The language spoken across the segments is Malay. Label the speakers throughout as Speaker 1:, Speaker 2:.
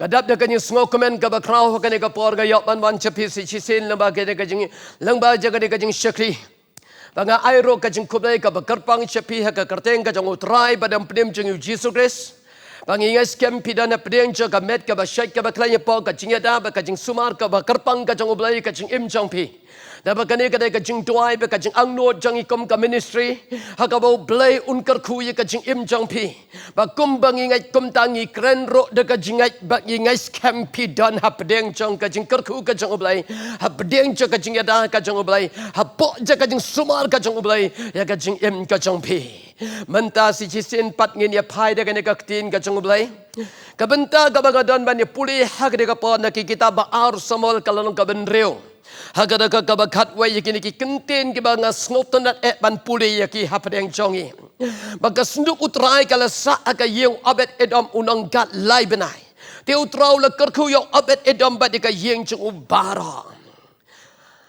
Speaker 1: Kadap da kanyang sngo komen ka bakraw kani ka por ga yakman wan chapi si chisin lamba kani ka jing lamba jaga ni ka jing shakri. Banga airo ka jing kublay ka bakarpang chapi ha ka karteng ka jing utray badam pnim jing Jesus Christ. Bangingas kem pidana pdeng jo ka met ka ba shake ka ba klanya po ka jing yada ba ka jing sumar ka ba karpang ka jing ublay ka jing im jong pi. Dapat kani kadai kajing tuai be kajing angno jang ikom ka ministry hakabau blay unkar khuye kajing im jang pi ba kumbang ingai kum tangi kren ro de kajing ai ba ingai scam pi don hapdeng jang kajing karkhu kajing oblay hapdeng jang kajing yada kajing oblay hapo ja kajing sumar kajing oblay ya kajing im kajing pi menta si chisin pat ngin ya pai de kani kaktin kajing oblay kabenta kabagadon ban ya puli hak de kapon nakikita ba ar samol kalanong kabenreo Hagada ka kabakat way yakini ki kentin ki banga snotan at ban puli yaki hapadeng jongi. Baga snduk utray kala sa aga yung abet edom unang gat lay benay. Te utraw la kerku yung abet edom bat ka yung chung ubara.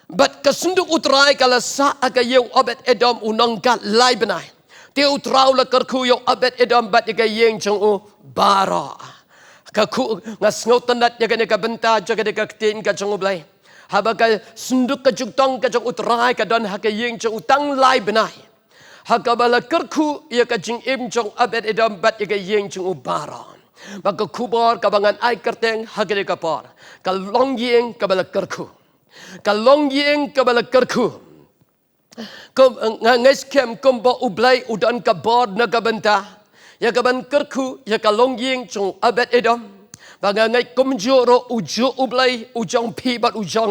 Speaker 1: Bat kasnduk utray kala sa aga yung abet edom unang gat lay benay. Te utraw la kerku yung abet edom bat ka yung chung ubara. Kaku ngasnotan at yakini ka benta jakani ka tin ka chung ublay. Habaka sunduk ka jugtong ka jong utray ka don hakaying jong utang lai benai. Hakabala kerku ia ka jing im jong abet edam bat ia ka yeng jong ubara. Baka kubor ka bangan ai kerteng hagade ka por. Ka long yeng ka bala kerku. Ka long yeng ka bala kerku. Ngais kem kumba ublay udan ka bor na ka benta. Ya ka ban kerku ya ka long yeng jong abet edam. Banga ngai kumjoro ujo ublay ujong pi bat ujong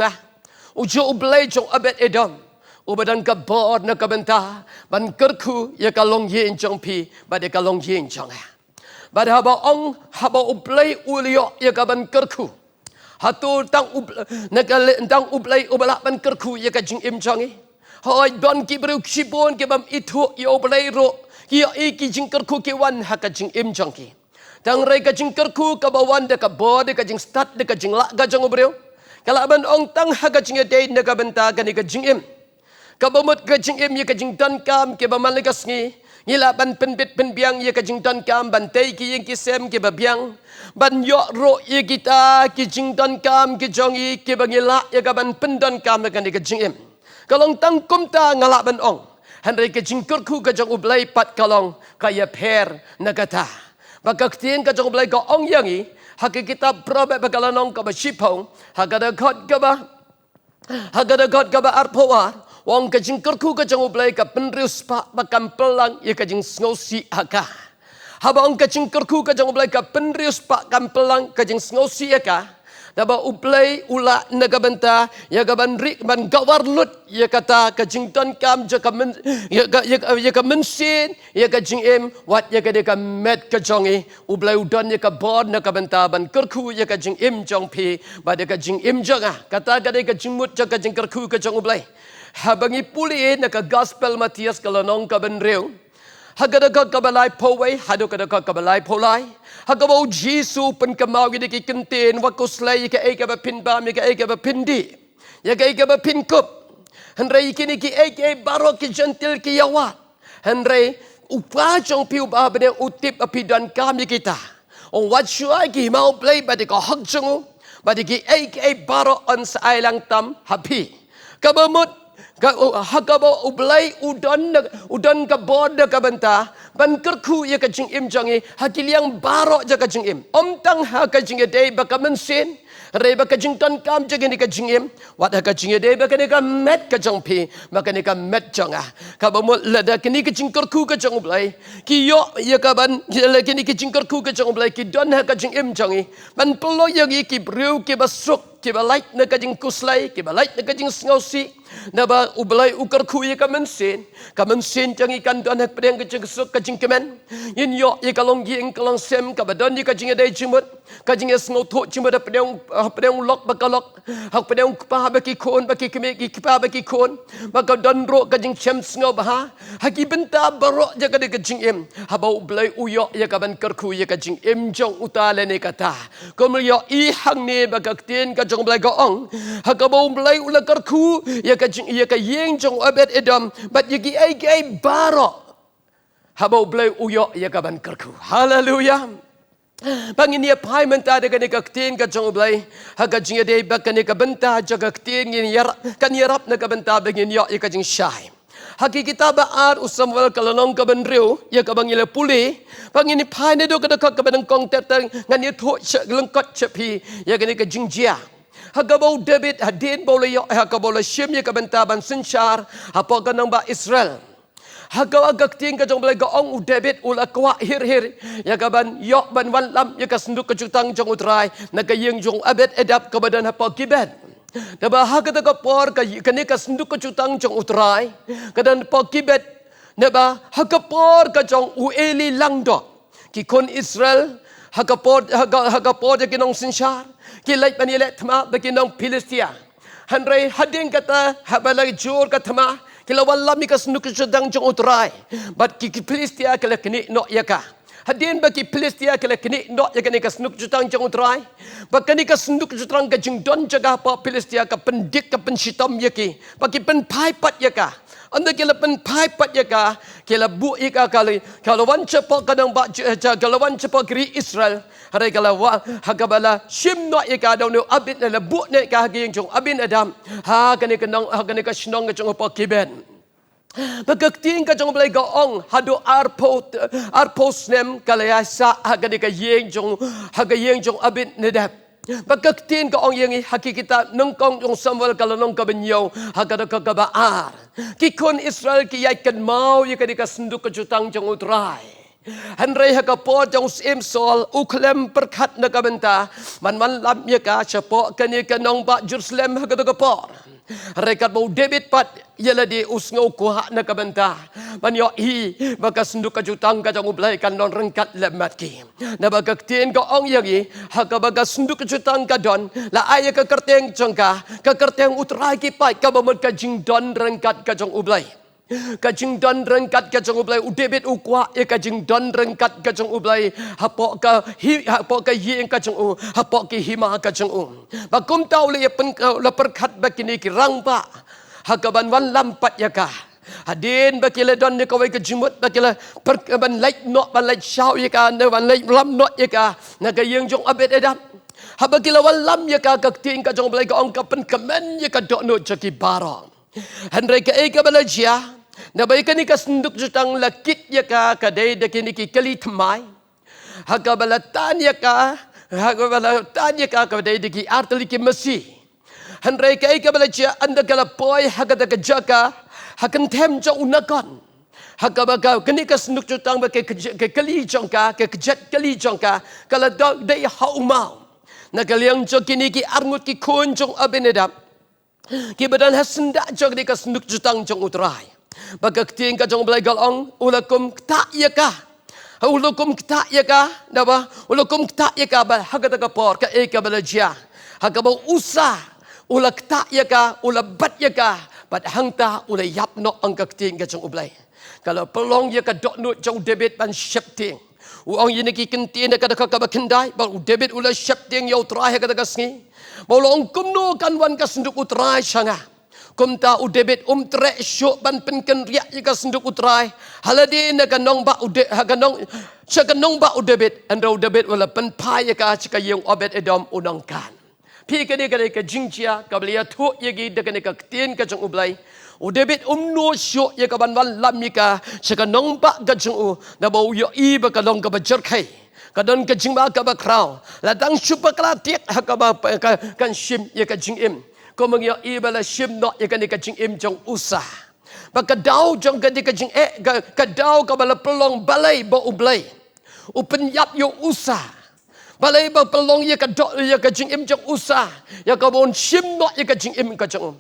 Speaker 1: ujo ublay jong abet edom ubadan ka bor na kabenta ban kerku ya kalong yin jong pi bat ya kalong yin jong bad haba ong haba ublay ulio ya kaban kerku hatu tang ublay ubala ban kerku ya ka jing im jong hoi don ki bru kibon ke bam itu ya ublay ro ya iki jing kerku ke wan ha ka jing im jong ki Tang ray kajing kerku kabawan de kabod de kajing stat de kajing la kajing obreo. Kalaban ong tang ha kajing day de kabenta kani kajing im. Kabamut kajing im ye kajing dan kam ke bamalikas ngi. Ngilaban penbit penbiang ye kajing dan kam bantai ki yang kisem ke babiang. Ban yo ro ye kita kajing dan kam ke jongi ke bangila ye kaban pendan kam de kani kajing im. Kalong tang kumta ngalaban ong. Hanray kajing kerku kajing ublay pat kalong kaya per nagata. Bagaktiin ka jong blay ka ong yangi hakikita probe bagalanong ka ba shipong hagadagot ka ba arpawar wong ka jing kerku ka jong blay ka penrius pa bakampelang ya ka jing sngosi haka haba ong ka jing kerku ka jong blay ka penrius pa kampelang ka jing sngosi haka Daba ublay ula nagabenta ya gaban rik ban gawarlut ya kata kajington kam ya ka mensin ya ka jingem wat ya ka de ka met ka jongi ublay udon ya ka bod nagabenta ban kerku ya ka jingem jong pi ba de ka jingem jonga kata ka de ka jingmut ja ka jing kerku ka jong ublay habangi puli na ka gospel Matias kalonong ka benreu Hagadagot kabalay poway, hadokadagot kabalay polay. Hagabaw Jisu penkamawi di kikentin, wakuslay ka eka ba pinbam, ka eka ba pindi. Ya ka eka ba pinkup. Henry kini ki eka baro ki gentil ki yawat. Henry upajong piu ba bene utip apidan kami kita. On what syuai ki mau play ba di ka hagjongu, ba di ki eka baro on sa ailang tam happy. Kabamut Hagabo ublay udon ka bod ka benta ban kerku ya ka jing im jangi hakiliang baro ja ka jing im omtang ha ka jing day baka mensin re baka jing ton kam jagi ni ka jing im wat ha ka jing day baka ni ka met ka jong pi baka ni ka met jonga ka bomo lada kini ka jing kerku ka jong ublay ki yo ya ka ban kini ka jing kerku ka jong ublay ki don ha ka jing im jangi ban pelo yagi ki brew ki basuk ki balait na ka jing kuslay ki balait na ka jing sngosi Naba ublay ukar kuya kamensin jang ikan don hak pedang kajing kesuk kajing kemen yin yo ye kalong ying kalong sem kabadon ye kajing adai jimut kajing es ngotot jimut pedang lok bakalok hak pedang pa baki kon baki keme ki pa baki kon bakadon ro kajing chem sngo bah haki benta baro jaga de kajing em haba ublay uyo ye kaban kerku ye kajing em jong utale ne kata kom yo i hang ne bakaktin kajong blay goong hakaba ublay ula kerku ia ka yeng jong abet edam bat yagi ai baro habau blay uyo ia ka ban kerku haleluya Pangin ya pai menta de kani ka tin ka jong blai ha ka jing de ba kani ka benta jaga tin ngin yar kan yarap na ka benta begin yo ka jing shai haki kita ba ar usam wal kalonong ka benriu ya ka bangile puli pangin pai ne do ka ka benang kong tetang ngan ye tho lengkot chepi ya kani ka jing jia Hagabau David hadin boleh yo hagabau shim ya ka benta ban sinchar apa ka nang ba Israel Hagaw agak ting ka jong balay gaong David ula kwa hir ya kaban yok ban wan lam ya kasnduk kejutang jong utray nagayeng jong abet edap kabadan hapa kibet Naba hagata ka por ka kani kasnduk kejutang jong utray kadan pa kibet naba hagapor ka jong ueli langdo ki kon Israel hagapor ya kinong sinshar kilay panilet thma bakinong Philistia Hanray hading kata habalay jur katma Kilawan lami ka senduk sedang jong utrai. Bat ki Philistia kala kini no yaka. Hadin bagi Philistia kala kini no yaka ni ka senduk sedang jong utrai. Bakani ka senduk sedang ka jing don jaga pa Philistia ka pendik ka pensitam yaki. Bagi pen pai pat yaka. Anda kila pen pai pat yaka. Kila bu yaka kali. Kalawan cepat kadang bak kalawan cepat kiri Israel. Hari kala wa hagabala shim no yaka daw no abit na bu ne ka haging jong abin adam. Ha kani ka shnong ka jong pa kiben. Pagkakting ka jong balay gaong hado arpos nem kalayasa hagani ka yeng jong abin nedap. Pagkakting ka ong yengi hakikita nungkong yung Samuel kalanong kabanyaw hagada ka gabaar. Kikon Israel kiyay kan mau yakadi ka senduk ka jutang jong utray. Hanray hagapot jong sim sol uklem perkat na kabenta man lam yaka siyapo kani kanong ba Jerusalem hagada kapor. Rekat mau David pat yala di usngaw kuha na kabenta. Manyo baka senduk ka jutang ka jong ublay kan non rengkat lemat ki. Na bagaktiin ka ong yangi hagabaga senduk ka jutang ka don la aya ka kerteng jong ka kerteng utray ki pat ka bamad ka jing don rengkat ka jong ublay. Kajing don rengkat kajong ublay udebit ukwa e kajing don rengkat kajong ublay hapok ka yeng kajong hapok ki hima kajong bakum tau le pen la perkat bakini ki rang pa hakaban wan lampat yaka hadin bakila don ne kawai kajimut bakila ban like no ban like shau yaka ne ban like lam no yaka nagayeng jong abet edam habakila wan lam yaka kakting kajong ublay ka ong kapen kamen yaka do no jaki barong Handrai ka eka balajia na baik ni kasnduk jutang lakit ya ka kadai dakini ki kali tmai hagabalatan ya ka kadai diki artali ki masi Handrai ka eka balajia anda kala poi hagada ka jaka hakan them jo unakan hagabaga kini kasnduk jutang ba ke kali jongka ke kejat kali jongka kala dai haumau nagaliang jo kini ki arngut ki kunjong abenedap Ki badan hasendak jog di kasnduk jutang jong utrai. Bagakting ka jong balay galong ulakum kta yaka. Ulakum kta yaka. Daba ulakum kta yaka ba hagata ka por ka eka balajia. Hagabaw usa ula kta yaka ula bat yaka. Bat hangta ula yapno ang kakting ka jong ublay. Kalau pelong yaka doknut jong debit ban syapting. Uang yini ki kentin da kada ka bakendai ba debit ula syapting yau trai kada kasngi. Bolong kumno kan wan ka senduk utrai sanga. Kumta udebet tre syuk ban penken riak ka senduk utrai. Haladi na kanong ba kanong sa kanong ba udebet andau debet wala pen pai ka chika yung obet edom unangkan. Pi kani ka jingjia ka belia thu yegi de kani ka tin ka jong ublay. Udebet no syuk ya ka ban wan lam ka sa kanong ba ka jong na bau yo I ba kanong ka bajar kai. Kadon kajing ba ka bakraw ladang super klatik hakaba kan shim ya kajing im komang ya ibala shim no ya kan kajing im jong usah bakadaw jong kan kajing kadaw ka bala pelong balay ba ublay upen yap yo usah balay ba pelong ya kadok ya kajing im jong usah ya ka bon shim no ya kajing im kajong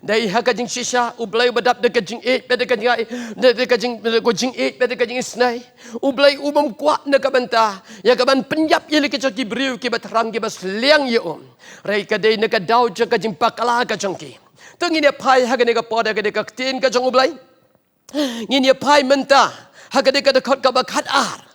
Speaker 1: Dai hakajing sisa ublay badap de kajing pada kajing pada kajing isnai ublay umum kuat na kabanta ya kaban penyap ye ke coki briu ke batrang ke bas liang ye rai kadai na kadau je kajing pakala kajong ki tengin ya pai hagane ka poda ka de ka tin kajong ublay ngin ya pai menta hagade ka de khot ka bakat ar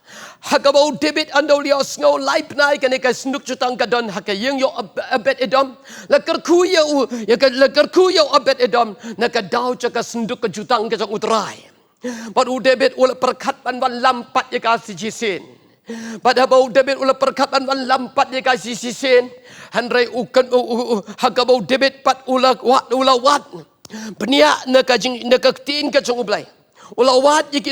Speaker 1: Hagabau David andau liao sngau laip nai kani ka snduk jutang kadon hakayeng yo abet edom lakar ku yo abet edom nakadau ka snduk ka jutang ka utrai But David ul perkat ban wan lampat ya ka sijisin Pada bau David ula perkapan wan lampat ye kasih sisin. Handrai ukan haga bau David pat ula wat. Benia na kajing na kaktiin ka jong ublay. Ula wat ye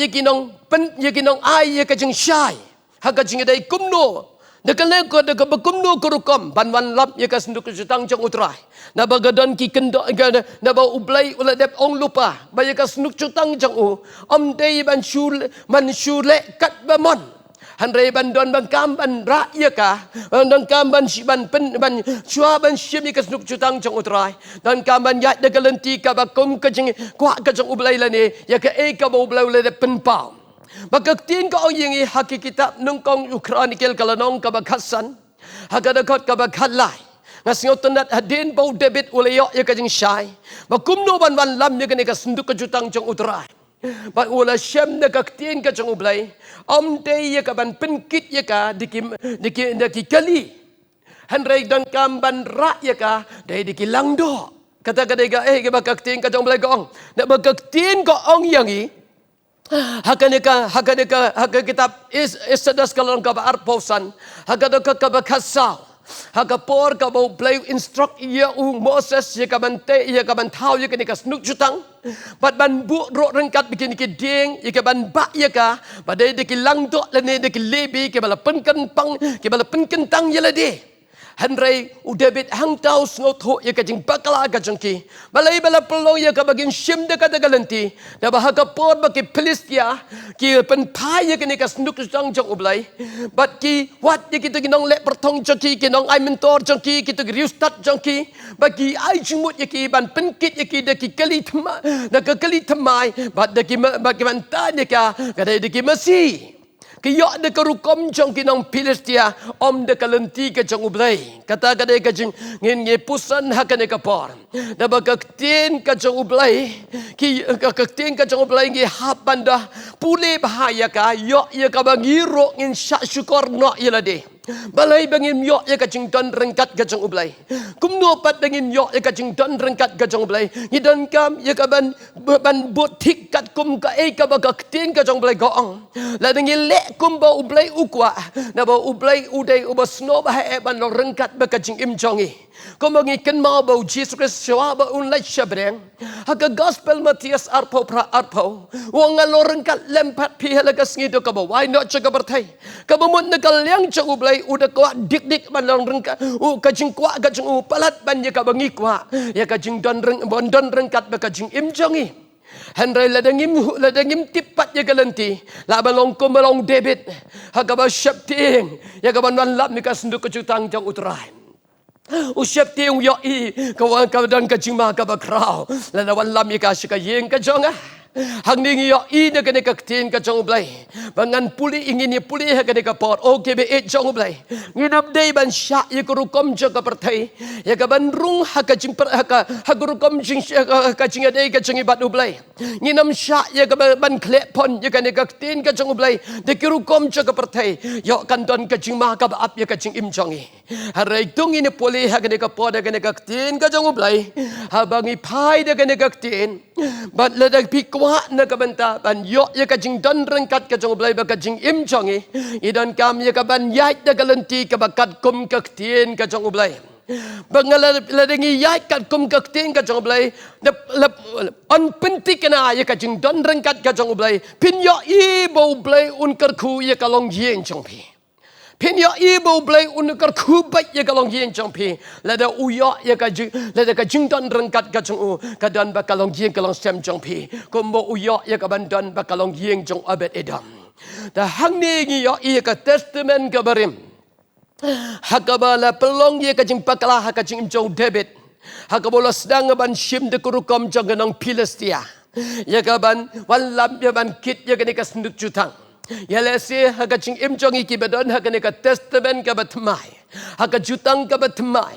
Speaker 1: kinong pen ye kinong ai ye kajing syai. Haga jing dai kumno. Nakaleko daga bakumno kurukom banwan lap ye kasnduk jutang jong utrai. Na bagadan ki kendo na ba ublay ula dep ong lupa. Ba ye kasnduk jutang jong u. Dei ban shule kat bamon. Handrai ban don ban kam ban ra ye ka. Dan kam ban ban pen ban chua ban shim ye kasnduk jutang jong utrai. Dan kam ban yat daga lenti ka bakum ka jing kwa ka jong ublay la ni ya ka e ka ba ublay ula dep pen pau. Bagaktin ka ang yung hakikitab nung kong Ukranikel kalanong kabaghasan, hagadakot kabaghalay. Nga singotan at hadin bau David ulayo yung kajing siyay. Magkumno ban lam yung kani kasunduk ka jutang jong utray. But ula siyam na kaktin ka jong ublay, day yung kaban penkit yung ka dikikali. Handray dan kamban ra yung ka, day dikilangdo. Kata-kata ka, kaktin ka jong ublay kaong. Na bagaktin ka ang yangi, Haka kitab isadas kalong kaba arposan, haka kabakasaw, haka por kaba play instruct iya Moses iya kabante iya kabantaw iya kanikas nukjutang, bat ban bu ro rengkat bikin kiding iya kaban ba iya ka, badai dikilang do lane dikilebi kebala penkentang kebala penkentang yalade. Handrai David hang tau sngot ho ya kajing bakala kajang ki balai bala pelong ya kabagin shim de kadagalanti da bahaga por baki Philistia ki pen pai ya kini kasnduk jang jong ublay bat ki wat ya kitu ginong le pertong jong ki ginong ai mentor jong ki kitu riustat jong ki bagi ai jumut ya ki ban penkit ya ki de ki kali thma da ka kali thmai bat de ki bagi ban ta ya ka kadai de ki masi Kiyok de kerukom jong kinong Philistia de kalenti ke jong ublay. Kata kadai kajing ngin pusan hakane kapor. Da bagaktin ka jong ublay. Ki kaktin ka jong ublay ngi hapanda pule bahaya ka yok ye ka bangiro ngin syak syukur no yelade. Balai bangin yok ya kajing don rengkat kajong ublay. Kumno pat bangin yok ya kajing don rengkat kajong ublay. Ngidan kam ya kaban botik kat kum ka ka bagaktin kajong ublay goong. La dengin lek kum ba ublay ukwa. Na ba ublay uday ubasno ba ban rengkat ba kajing imjongi. Kung mangikan mga ba Jesus Christ siya ba unlay siya breng. Haka gospel Matias arpo pra arpo. Wang aloreng kat lempat pihalagas ngido ka ba. Why not siya kabartay. Kabamot na kalyang siya ublay. Uda kwa dik-dik man lang rengkat. Kajing kwa kajing palat ban ya kabangi kwa. Ya kajing don rengkat ba kajing imjongi. Handrai ladangim tipat ya galanti. Labalong kumalong David. Haka ba syapting. Ya kaban lap ni kasunduk kejutang jang utray. Usyap tiung yoi kawan kawan kajing ma kabakrao lalawan lam ika sikayeng kajonga hang ning yoi na kene kaktin kajong ublay bangan puli ingin ni puli ha kene kapor o kebe et jong ublay nginap day ban sya ye kurukom jaga pertai ya kaban rung ha kajing per ha kurukom jing kajing adai kajing ibat ublay nginam sya ye kaban klepon ye kene kaktin kajong ublay de kurukom jaga pertai yo kandon kajing ma kabap ye kajing imjongi harai tung ini puli ha kene kapor de kene kaktin kajong ublay habangi pai de kene kaktin bat ladak pik wa na kabanta ban yo ya kajing don rengkat kajong ublay ba kajing imjongi idan kam ya kaban yait da galanti kabakat kum kaktin kajong ublay bangala ladengi yait kat kum kaktin kajong ublay on pentik na ya kajing don rengkat kajong ublay pin yo i bo ublay un karku ya kalong yeng jongpi pin yo ibu blay unukar kubat ya kalong yen jongpi lada uyo ya kajing don rengkat kajong kadan bakalong yen kalong sem jongpi kumbo uyo ya kabandon bakalong yen jong abet edam da hangni ngi yo ya ka testament kabarim hakabala pelong ya kajing pakala hakajing jong David hakabola sedang ban shim de kurukom jong ganong Philistia ya kaban walam ya ban kit ya kanikas nduk jutang ya lesi haka jing imjong iki badon haka neka testament ka batmai haka jutang ka batmai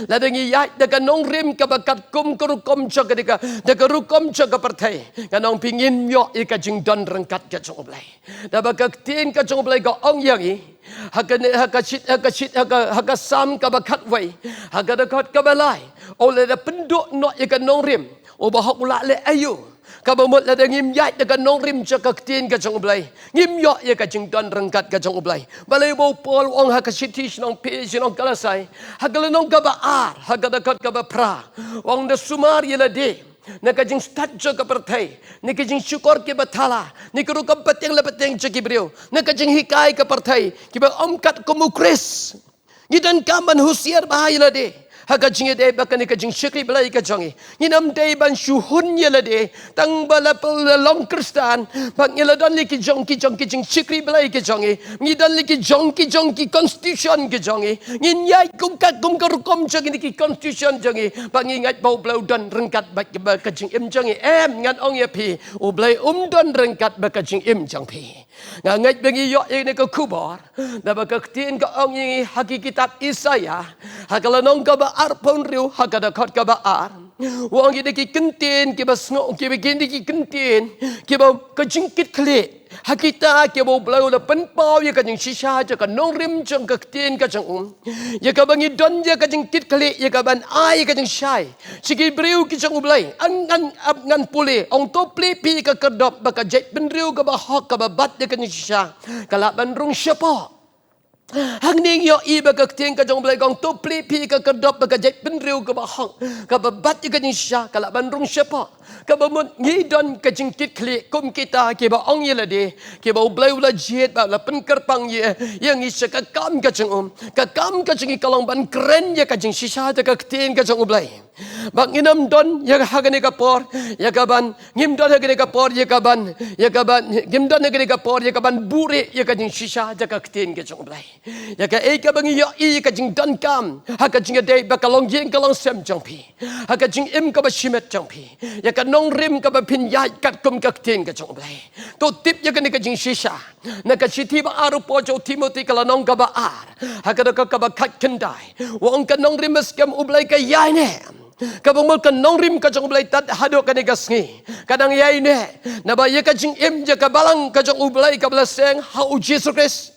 Speaker 1: ladangi yai daga nong rim ka bakat kum kurukom choka deka daga rukom choka partai kanong pingin yo ika jing don rengkat ka jong oblay da bakak tin ka jong oblay ka ong yangi haka sam ka bakat wai haka dakot ka balai oleh da penduk no ika nong rim o bahok ula le ayu Kabamot la ngim yai da nong rim cha ka tin ka jong blai. Ngim yo ye ka jing don rengkat ka jong blai. Balai bo pol ong ha ka siti nong pe nong kalasai. Ha ka nong ka ba ar, ha ka da ka ba pra. Ong da sumar ye la de. Nakajing start jo ka perthai, nakajing syukur ke bathala, nikuru ka pateng la pateng jo kibriu, nakajing hikai ka perthai, kiba omkat kumukris. Gidan kaman husiar bahaya la de. Hakajing de bakan nikajing syukri belai ka jongi. Nginam de ban syuhun ye la de, tang bala long kristan, bak ye la dan liki jongki jing syukri belai ka jongi. Ngidan liki jongki constitution ka jongi. Ngin yai kum karukom jongi liki constitution jongi. Bak ngingat bau blau dan rengkat bak kajing im jongi. Ngan ong ye pi, ublai dan rengkat bak kajing im jong pi. Ngangat bagi yok ye ne ka kubor, da bak tin ka ong ye haki kitab Isaya. Hakalanong ka ba arpon riu hakada kot ka ba ar. Wang ye ki kentin ki ba sngo ki begini ki kentin ki ba kajingkit kle. Hakita ke bo blau la penpau ye kajing shisha je ka nong rim jong ka tin ka jong ye ka bangi don ye kajing kit kle ye ka ban ai kajing shai sigi briu ki jong blai ngan pule ong to ple pi ka kedop ba ka jet ben riu ka ba hok ka ba bat ye kajing shisha kala ban rung syapo hang ning yo i ba ka tin ka jong blai gong to ple pi ka kedop ba ka jet ben riu ka ba hok ka ba bat ye kajing shisha kala ban rung syapo kabamut ngidon kajingkit klik kum kita ke ba ong ye la de ke ba blai la jet ba la pen kerpang ye yang isa ka kam ka jeng kalong ban keren ye kajing sisa ta ka tin ka jeng blai bang inam don ye ha ga ka por ye ka ban ngim don ha ga ka por ye ka ban ngim don ha ga ka por ye ka ban bure ye kajing sisa ta ka tin ka jeng blai ye ka e ka bang yo i kajing don kam ha kajing de ba kalong yen kalong sem jong pi ha kajing im ka ba shimet jong pi ye ka nong rim ka ba pin yai kat kum ka tin ka jong blai to tip ye ka ni ka jing shisha na ka chiti ba aru po jo Timothy kala nong ka ba ar ha ka ba kat kendai wong ka nong rim skam ublai ka yai ne kabamol ka nong rim ka jong blai tat hado ka ni ka sngi kadang yai ne na ba ye ka jing im je ka balang ka jong ublai ka bla seng ha u Jesus Christ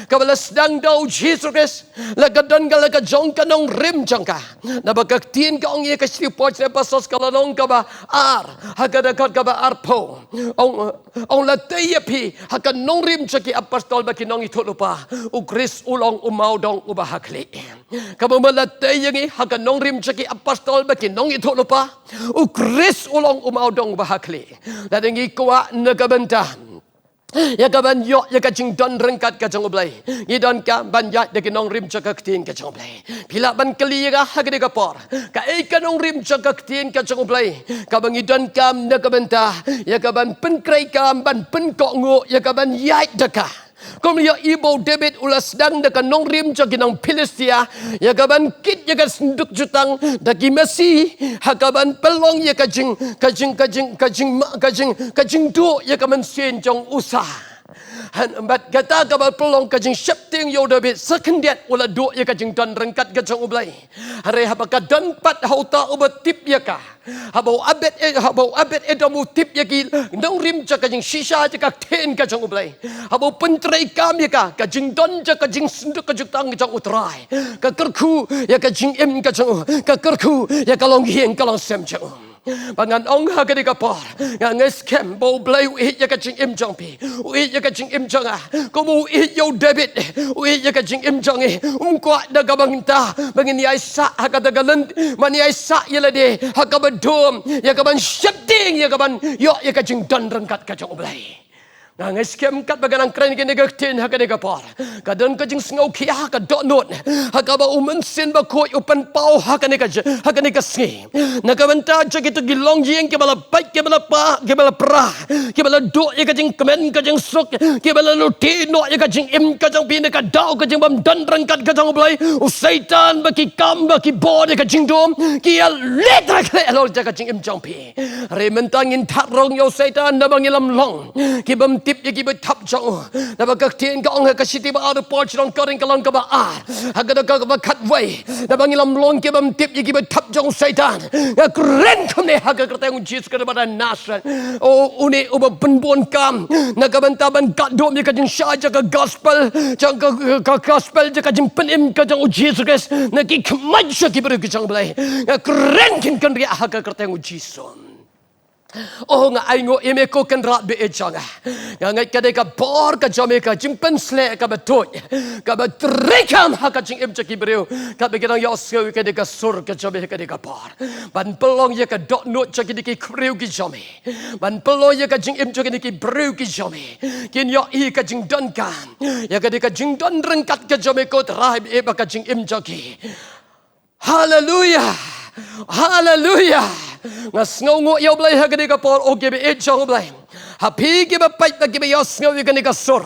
Speaker 1: kabala sedang dau Jesus Christ lagadon ka lagajong ka nong rim jangka na bagaktin ka ong ye ka sipot na pasos ka lanong ka ba ar hagadakat ka ba arpo ong lataya pi haka nong rim jaki apostol ba kinong ito lupa u Chris ulong umaw dong ubahakli kabamalataya ngi haka nong rim jaki apostol ba kinong ito lupa u Chris ulong umaw dong ubahakli ladangi kuwa nagabanta ya ka ban yo ya ka jing don rengkat ka jong blai ni don ka ban ya de nong rim chaka tin ka jong blai pila ban kali ga ha ka por ka e ka nong rim chaka tin ka jong blai ka bang don ka na ka banta ya ka ban pen krai ka ban pen ko ngo ya ka ban ya de ka kom ya ibo David ulas sedang de nong rim chaka nong Philistia ya ka ban kit ya ka senduk jutang dagi Messi ha ka ban pelong ya ka jing do ya ka man sen jong usah han bat kata ka ba pelong ka jing shifting yo David sekendiat ula do ya ka jing don rengkat ka jong ublai hare ha ka don pat hauta ubat tip ya ka habau abet edamu tip ya ki nong rim cha ka jing shisha cha ka ten ka jong ublai habau pentrai kam ya ka jing don cha ka jing senduk ka jutang ka jong utrai ka kerku ya ka jing em ka jong ka kerku ya ka long hieng ka long sem jong bangan ong ha ka por ngang scam bo blai u ya ka jing em jong pi u ya ka jing em jong ko mu yo David u ya ka jing em jong kwa da ka bangta bangin ya sa ha ka da galan man ya sa ya la de ha ka dom ya ka ban shifting ya ka ban yo ya ka jing don rengkat ka jong blai ngang scam kat baganang kren ke negaktin ha ka de ka por ka don ka jing sngo ki ha ka do not ha ka ba umen sin ba ko open pau ha ka sngi na ka banta cha ki to gilong jing ke bala pai ke bala pa ke bala pra ke bala do ya ka jing kemen ka jing sok ke bala no ti no ya ka jing im ka jong pin ka dau ka jing bam don rengkat ka jong blai u satan ba ki kam ba ki bo de ka jing dom ki ya letra ka lo ja ka jing im jong pi re mentangin tharong yo satan na bangilam long ki bam tip ye ki tap jong na ba ka tien ka ong ka siti ba ar por chong ka ring ka long ka ba ar ha ka ba kat wai na bangilam long ki bam tip ye ki tap jong satan ya keren ko ne ha ka teng Jesus ka ba nasran o uni uba penbon kam na ka bantaban ka dom ye ka jing sha ka gospel jang ka gospel ka jing penim ka jong Jesus Christ na ki kmaj ki ber ki jong blai ya keren kin kan ria ha ka teng Jesus Oh nga ai ngo eme ko kan rat be echanga. Nga ngai ka de ka bor ka jome ka jimpen sle ka betoi. Ka betrekam ha ka jing im chaki breu. Ka be gedang yo seu ka de ka sur ka jome ka de ka bor. Ban pelong ye ka dot not chaki de ki kreu ki jome. Ban pelong ye ka jing im chaki de ki breu ki jome. Kin yo I ka jing don kam. Ya ka de ka jing don rengkat ka jome ko trai be ba ka jing im chaki. Hallelujah. Hallelujah. Ngas ngau yo blai ha ka por o ge be e chong blai. Ha pi ge ba pai ta ge be yo ngau ge ni ka sur.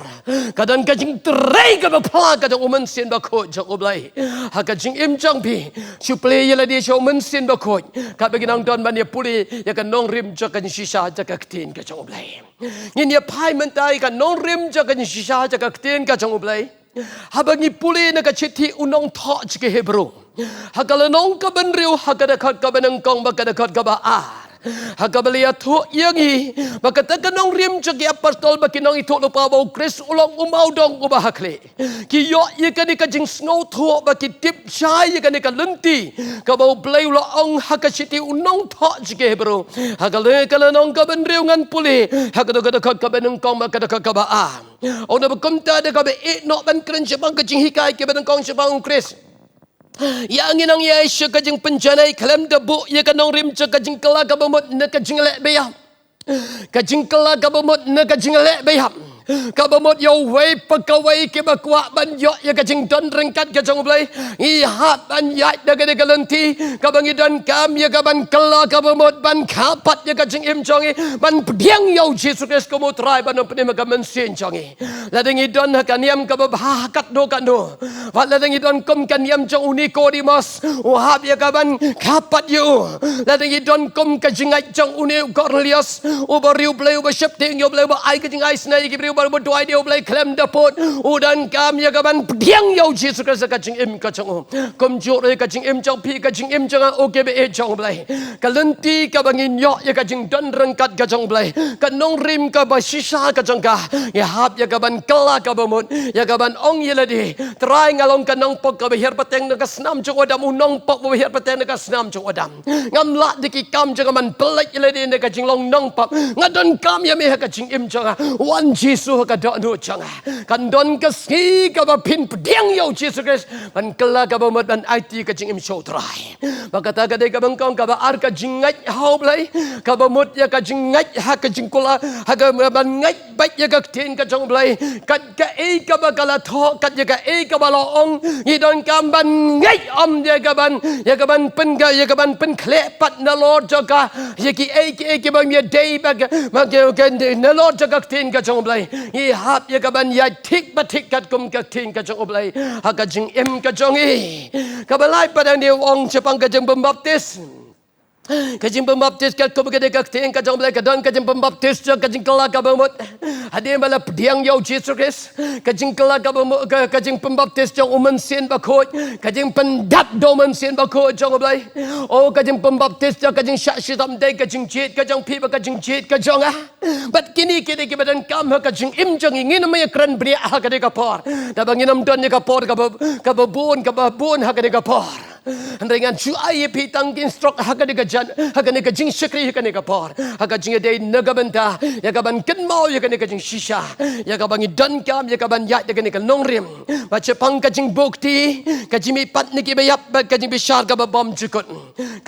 Speaker 1: Kadan ka jing trei ge ba pla ka dong umen sin ba ko jong blai. Ha ka jing im chong pi. Chu play ye la di cho umen sin ba ko. Ka be ginang don ban ye puli ya ka nong rim cho ka shisha ja ka tin ka jong blai. Ngin ye pai men tai ka nong rim cho ka shisha ja ka tin ka jong blai. Habangi puli na ka chiti unong tho chike Hebrew. Hagalanong ka benriu hagadakat ka benengkong bagadakat ka baar. Hagabalia tu yangi bagatakanong rim chake apostol bakinong ito lupa bau Chris ulong umau dong ubahakle. Kiyo ye ka ni ka jing snow tu bakitip chai ye ka ni ka lenti ka bau blay ulong hakachiti unong tho chike Hebrew. Hagalanong ka benriu ngan puli hagadakat ka benengkong bagadakat ka baar. O na bagkumta da ka be no ban kren shabang ka jing hikay ka benengkong shabang Chris. Yang inang ya isya kajing penjanai kalam debu ya kanong rim cha kajing kala kabamut na kajing lek bayam. Kajing kala kabamut na kajing lek bayam. Kabamut yo way pagkaway kibakwa ban yo ya kajing don rengkat kajong blay. Ihat ban yat daga daga lenti kabangi don kam ya kaban kala kabamut ban kapat ya kajing im jongi ban pediang yo Jesus Christ kamu try ban pene magamen sin jongi. Ladengi don hakaniam kababakat do kando. Ladengi don kum kaniam jong Nicodemus wahab ya kaban kapat yo. Ladengi don kum kajingai jong Cornelius ubariu blay ubaship ting yo blay ba ai kajing ai snai gibriu baru berdoa dia boleh klaim dapat udan kam ya kaban pediang yo Jesus Christ kajing im kacang kum jor kajing im jong pi kajing im jong OKB jong blay kalenti kabangin yo ya kajing don rengkat kajong blay kanong rim ka basisa kajong ka ya hab ya kaban kala kabamut ya kaban ong yeladi try ngalong kanong pok ka behir pateng na kasnam jong odam unong pok behir pateng na kasnam jong odam ngamla dikikam jong man pelak yeladi na kajing long nong pok ngadon kam ya meh kajing im jong wan Jesus ka do no chang kan don ka ski ka ba pin pediang yo Jesus Christ ban kala ka ba mat ban IT ka jing im show try makata ka de ka bangkong ka ba ar ka jingat how blai ka ba mut ya ka jingat ha ka jingkula ha ka ban ngat bai ya ka tin ka jong blai kat ka e ka ba kala tho kat ya ka e ka ba loong i don kam ban ngat om ya ka ban pen ka ya ka ban pen kle pat na Lord jo ka ya ki e ki ba mi day ba ma ka na Lord jo ka tin ka jong blai I hap ya kaban ya tik batik kat kum ka ting ka jong oblay ha ka jing em ka jong I kabalay padang ni ong chapang ka jing pembaptis kajing pembaptis kat kum ka de ka ting ka jong oblay ka don kajing pembaptis jo kajing kala ka bamut hadim bala pediang yo Jesus Christ kajing kala ka bamut kajing pembaptis jong umen sin ba khot kajing pendap do men sin ba khot jong oblay oh kajing pembaptis jo kajing syak shitam de kajing jit ka jong pi ba kajing jit ka jong But kini kini badan kam ha kajing im jong ingin me kran bria ha ka de ka por da banginam don ka por ka babun ha ka de ka por dengan chu ai pi tang kin stroke ha ka de ka jan ha ka ne ka jing shikri ha ka ne ka por ha ka jing de naga banta ya ka ban ken mau ya ka ne ka jing shisha ya ka bangi don kam ya ka ban ya ka ne ka nong rim ba chepang ka jing bukti ka jimi pat ni ki be yap ka jing bishar ka bom jukut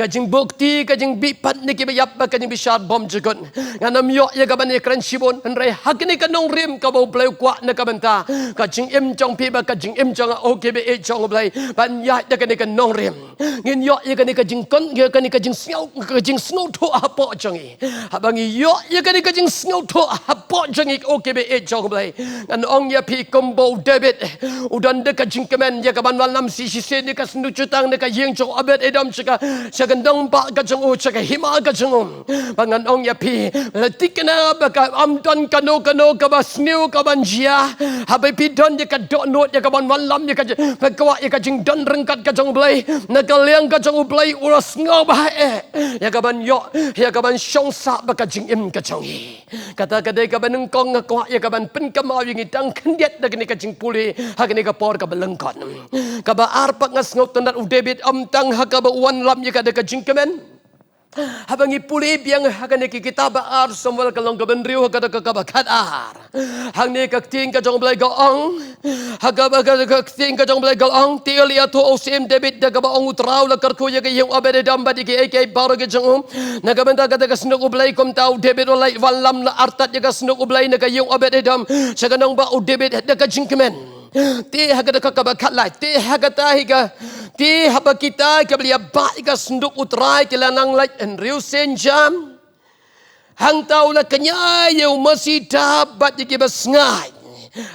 Speaker 1: ka jing bukti ka jing bi pat ni ki be yap ka jing bishar bom jukut nganam yo ya ka ban ekran shibon andre hakni ka nong rim ka bo bleu kwa na ka banta ka jing im jong pi ba ka jing im jong OKB jong blai ban ya ka ne ka nong rim ngin yo ya ka ne ka jing kon ya ka ne ka jing snow to apo jong I habangi yo ya ka ne ka jing snow to apo jong I OKB jong blai ngan ong ya pi combo David udan de ka jing kemen ya ka ban walam si ni ka snu chutang ne ka yeng jong abet edom chaka sagandong ba ka jong chaka hima ka jong bangan ong ya pi tikna baka amdon kano ka basniu ka banjia habai pidon ya ka donot ya ka ban walam ya ka pekwa ya ka jing don rengkat ka jong blai na ka liang ka jong blai uras ngobah ya ka ban yo ya ka ban shong sa baka jing im ka jong kata ka de ka ban kong ka ya ka ban pen ka ma wi tang khendet da ka jing puli ha ka ne ka por ka belengkon ka ba arpak ngas ngop tanat u David am tang ha ka ba wan lam ya ka de ka jing kemen Habang ipuli biang hagan ki kitaba ar Samuel kalong kabendriu hagada kakabakat ar. Hang ni kakting kajong belai gaong. Hagaba kakting kajong belai gaong. Tilia to osim David dagabaong utraw la karku yaga yung abede damba di ki AK baro kajong nagabenda kata kasnuk ublay kom tau David olay walam la artat yaga snuk ublay naga yung abede dam. Saganong ba u David daga jingkemen. Ti hagada kakabakat lai. Ti hagata higa. Ti haba kita kablia ba iga senduk utrai kilanang lai en riu senjam. Hang tau la kanyay yung masih dapat dikibas ngay.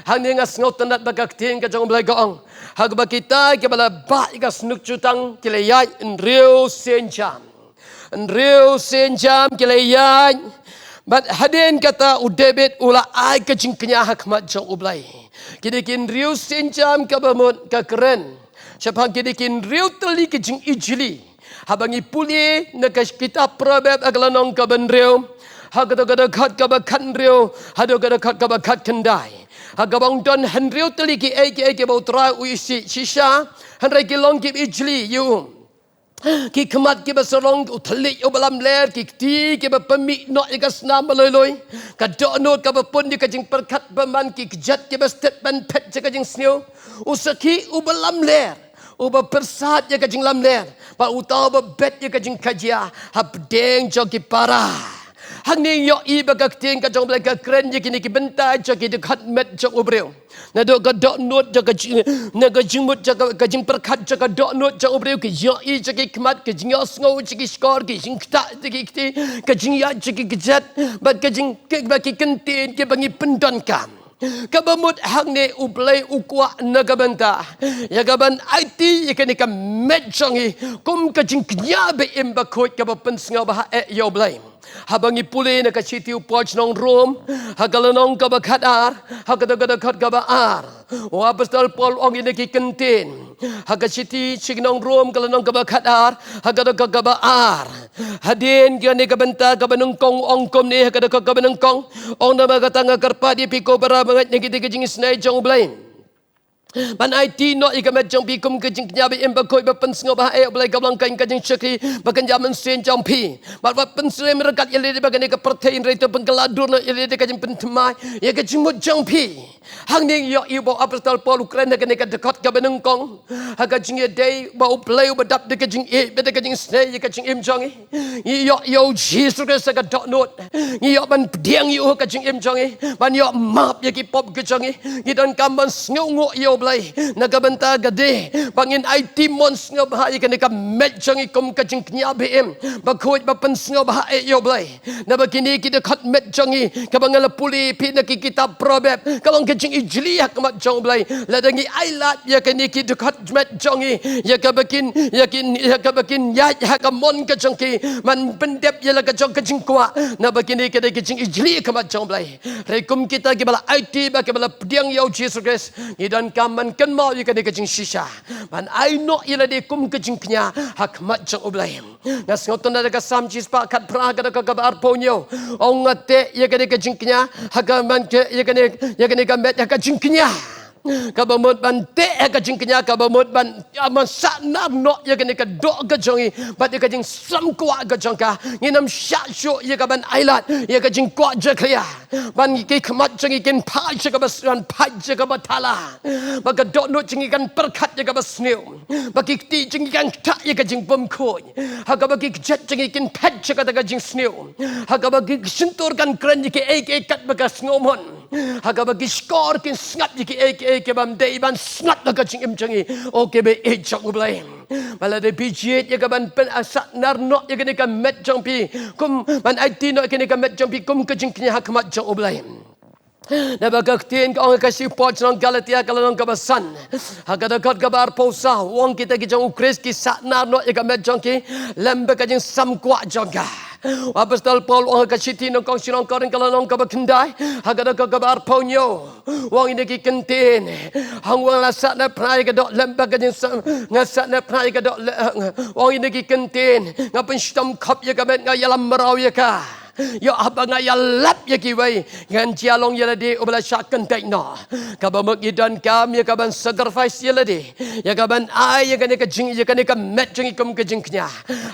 Speaker 1: Hang ni ngas ngau tandat bagaktin ka jong belai gaong. Hagba kita kabala ba iga senduk cutang kilayay en riu senjam. En riu senjam kilayay. But hadin kata u David ula ai ka jingknya hakmat jong ublay. Kidikin riu senjam kabamut ka keren. Siapang kidikin riu teli ke jing ijili. Habang ipuli nakas kita probab aglanong kaban riu. Hagada kat kabakan riu. Hagada kat kabakat kendai. Hagabang don han riu teli ki eke bau trai uisi shisha. Han rai ki long ki ijili yu. Ki kemat ki basorong utalik u balam ler ki ti ki bapemik nok ikas nam baloi ka dok not ka bapun di kajing perkat baman ki kejat ki bastet ban pet je kajing sneu usaki u balam ler u bapersat je kajing lam ler ba utau ba bet je kajing kajia hab deng jo ki para hang ni yo i bagak ting ka jong blaga kren je kini ki bentai jo ki dekat met jo ubreu na dok ka dok not jo kajing na kajing mut jo kajing perkat jo ka dok not jo ubreu ki yo i jo ki kemat kajing yo sngo jo ki skor ki jing ta ki ti kajing ya jo ki kejat ba kajing ba ki kentin ki bangi pendon kam kabamut hang ne ublay ukwa nagabanta yagaban IT yakani ka medjongi kum kajing knya be imbakot kabapen snga ba yo blay habang ipuli na kasiti upoj nong room hagalanong kabakadar hagadagadakat kabaar o apostol Paul ong inaki kentin hagasiti signong room galanong kabakadar hagadagagabaar hadin gani kabanta kabanungkong ong kom ni hagadagagabanungkong ong namagatanga karpadi piko para mangat nagiti kajing isnay jong blay ban IT no ikamet jong pi kum kajing nyabi embakoi ba pensngo ba e blai kablang kain kajing syaki bakan jaman sen jong pi ba pensre merekat ile de bagan ka pertain reto penggeladur no ile de kajing pentemai ya kajing mut jong pi hang ning yo ibo apostol Paul Ukraina ka dekat ka benengkong ha kajing ye day ba play ba dap de kajing e be de kajing snai ye kajing im jong yo Jesus ka ka dot note yo ban diang yo kajing im jong ban yo map ye ki pop kajing ye dan kamban sngo yo nagabanta gade bangin IT mons nga bahaya ka nika medjang ikom kajing knya BM baghoy bapens nga bahaya yo blay na bagini kita kat medjang kabangala puli pi nakikita probab kalong kajing ijliya kamat jong blay ladangi ailat ya kani kita kat medjang ya kabakin ya hakamon kajing ki man pendep ya la kajing kajing kwa na bagini kita kajing ijliya kamat jong blay rekum kita kibala IT ba kibala pediang yo Jesus Christ idan man kan mau ikan kajing shisha man ai no ila de kum kajing knya hak mat jang oblaim ngas ngoton da ka sam chis pa kat pra ka ka bar ponyo ong ngate ya kan kajing knya hak man ke ya kan ka met kajing knya kabamot ban te kajing knya kabamot ban man sa na no ya kan ka do kajong bat ya kajing sam kwa kajong ka nginam sha sho ya ka ban ailat ya kajing kwa je kya ban ki khamat jang ikin pa je ka basran pa je ka batala baga do no jing ikan perkat ya ka basneu bagi ti jing ikan ta ya kajing bom ko ha ka bagi jet jing ikin pet je ka kajing sneu ha ka bagi sentur kan kren ki ek kat bagas ngomon ha ka bagi skor kin snap ki ek bam day ban snap la kajing imjangi okay be e jang blame bala de pijit ya ka ban pen asak nar no ya ka met jang pi kum ban IT no ka met jang pi kum kajing knya hakmat jang blame na bagaktin ka ang kasih pot ng Galatia kalanong kabasan hagadakat kabar posa wong kita kijang ukris ki saknar no ikamet jong ki lembe kajing samkwa jongga apostol Paul wong kasiti ng kong sinong karing kalanong kabakendai hagadakat kabar ponyo wong ini ki kentin hang wong lasak na prai kadok lembe kajing ngasak na prai kadok wong ini ki kentin ngapen stom kap ya kamet ngayalam merau ya ka ya abang ya lap ya kiwai ngan cialong ya lade ubala syakan taina kabamak idan kam ya kaban sacrifice ya lade ya kaban ai ya kane ka jing ya kane ka met jing ikum ka jingnya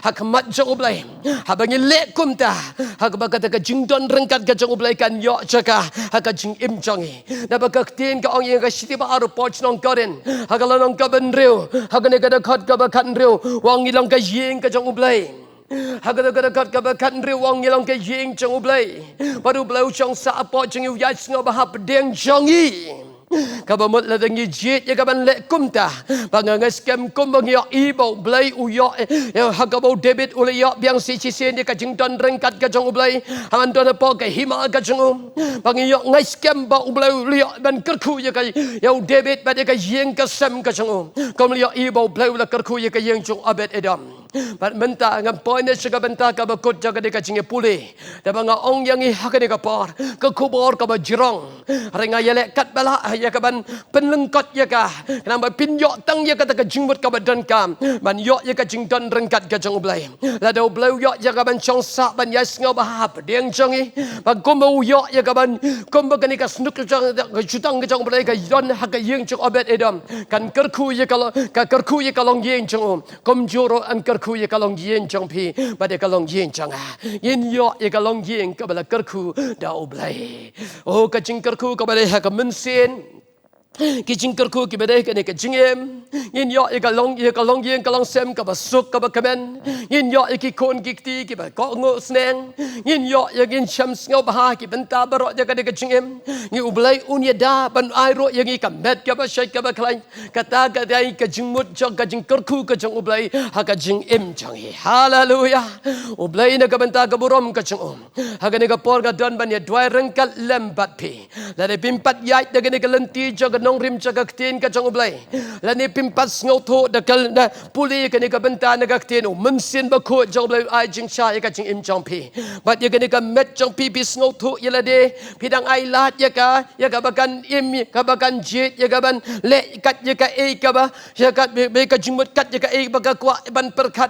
Speaker 1: hak mat jong ublai habang lek kum ta hak bakata ka jing don rengkat ka jong ublai kan yo chaka hak ka jing im jongi da bakak tin ka ong ya ka shiti ba aru poch nong koren hak lanong ka ben reu hak ne ka da khot ka ba kan reu wang ilang ka yeng ka jong ublai Hagada-gada-gad kabakan riwang ilang ke ying jong ublay. Baru blau jong sa apo jong yu yai sngo bahap deng jongi. Kabamot la dengi jit ya kaban lek kumta. Pangangas kem kum bang yo ibo blay u yo hagabo debit ule yo biang si sen ya kajing don rengkat ka jong ublay. Haman don apo ka hima ka jong bang yo ngais kem ba ublay yo ban kerku ya ka yo debit ba ya ka ying ka sem ka jong. Kom yo ibo blay la kerku ya ka ying jong abet edam. Pat menta ngam poin ne sega benta ka bakut jaga de ka jinge pule da banga ong yang i hak de ka por ka kubor ka bajrong renga yelek kat bala ya ka ban penlengkot ya ka kenapa pin yo tang ya ka ta ka jingmut ka badan kam ban yo ya ka jing don rengkat ka jong ublai la do blau yo ya ka ban chong sa ban ya sngo ba hap deng jong i ba kombo yo ya ka ban kombo ka ni ka snuk jong ka jutang ka jong ublai ka don hak ka yeng jong abet edam kan kerku ya ka kerku ya ka long yeng jong kom joro an kerku ya kalong yen jong pi pada kalong yen jong yen yo ya kalong yen ka bala kerku da oblai oh ka jing kerku ka bala ha ka mensen ki jing kerku ki bada ka ne ka jingem yen yo ya kalong yen kalong sem ka basuk ka ba kamen yen yo ya ki kon ki ti ki ba ko ngo sneng yen yo ya gin sham sngo ba ki benta baro ya ka ne ka jingem ni oblai un ya da ban ai ro ya ki ka met ka ba shai ka ba klai kata ka dai ka jingmut jong ka jing kerku ka jong oblai ha ka jing im jong hi haleluya oblai na ka benta ka burom ka jong ha ka ne ka por ka don ban ya dwai rengkat lembat pi la de pimpat yai da ka ne ka lenti jong nong rim jaga ktin ka jong ublai la ni pimpat sngoto da kal na puli ka ni ka benta na ka ktin o mensin ba ko jong ublai ai jing cha ya ka jing im jong pi bat ya ka ni ka met jong pi pi sngoto ya la de pidang ai lat ya ka bakan im ka bakan jit ya ka ban le kat ya ka e ka ba ya ka be ka jing mut kat ya ka e ba ka kwa ban perkat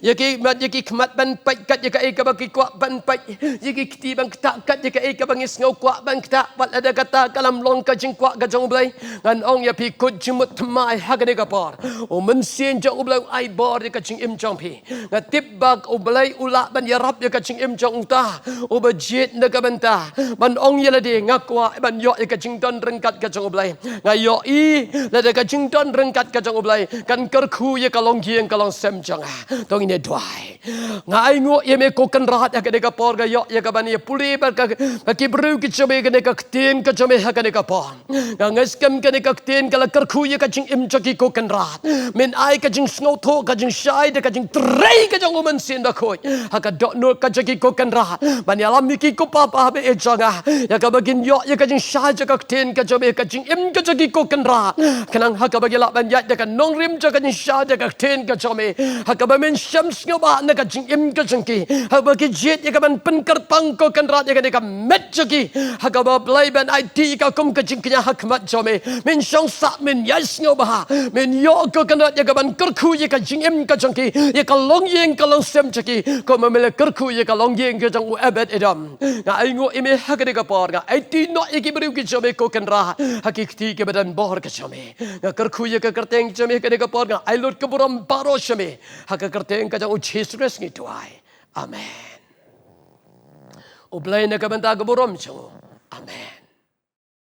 Speaker 1: ya ki khmat ban pai kat ya ka e ka ba ki kwa ban pai ya ki kti ban kta kat ya ka e ka bang sngo kwa ban kta wat ada kata kalam long ka jing kwa ka jong ublai ngan ong ya pi kut jimut mai hagane ka par o mensin jong ublai ai bor ka jing im jong pi ngatip bak ublai ula ban ya rap ya ka jing im jong ta o bajit na ka benta ban ong ya la de ngakwa ban yo ya ka jing don rengkat ka jong ublai ngayo i la de ka jing don rengkat ka jong ublai kan kerku ya ka long gieng ka long sem jong tong ine dwai ngai ngo ye me ko kan rat ya ka por ga yo ya ka ban ya puli ba ka ki bru ki chobe ka ne ka tin ka chome ha ka ne ka por ngas kam ka ne ka tin ka la kerku ya ka jing im joki ko kan rat men ai ka jing snow tho ka jing shai de ka jing trei ka jong man sin da khoi ha ka do no ka joki ko kan rat ban ya lam ki ko pa pa be e jonga ya ka bagin yo ya ka jing shai ja ka tin ka jobe ka jing im ka joki ko kan rat kanang ha ka bagi la ban ya ka nong rim ja ka jing shai ja ka tin ka jome ha ka ba men sham sngo ba na ka jing im ka jing ki ha bagi jet ya ka ban pen kar pang ko kan rat ya ka ne ka met joki ha ka ba blai ban ai ti ka kum ka jing knya hak mat jome men shong sa men yas ngo ba men yo ko kan rat ya ka ban kerku ya ka jing im ka jong ki ya ka long yeng ka long sem joki ko ma mele kerku ya ka long yeng ka jong abet edam na ai ngo ime ha ka ne ka por ga ai ti no ya ki bru ki jome ko kan ra hakikti ke badan bor ka jome na kerku ya ka kerteng jome ka ne ka por ga ai lot ka buram baro shame ha ka kerteng ka jong Jesus ngi tuai amen oblai na ka banta ka buram jong amen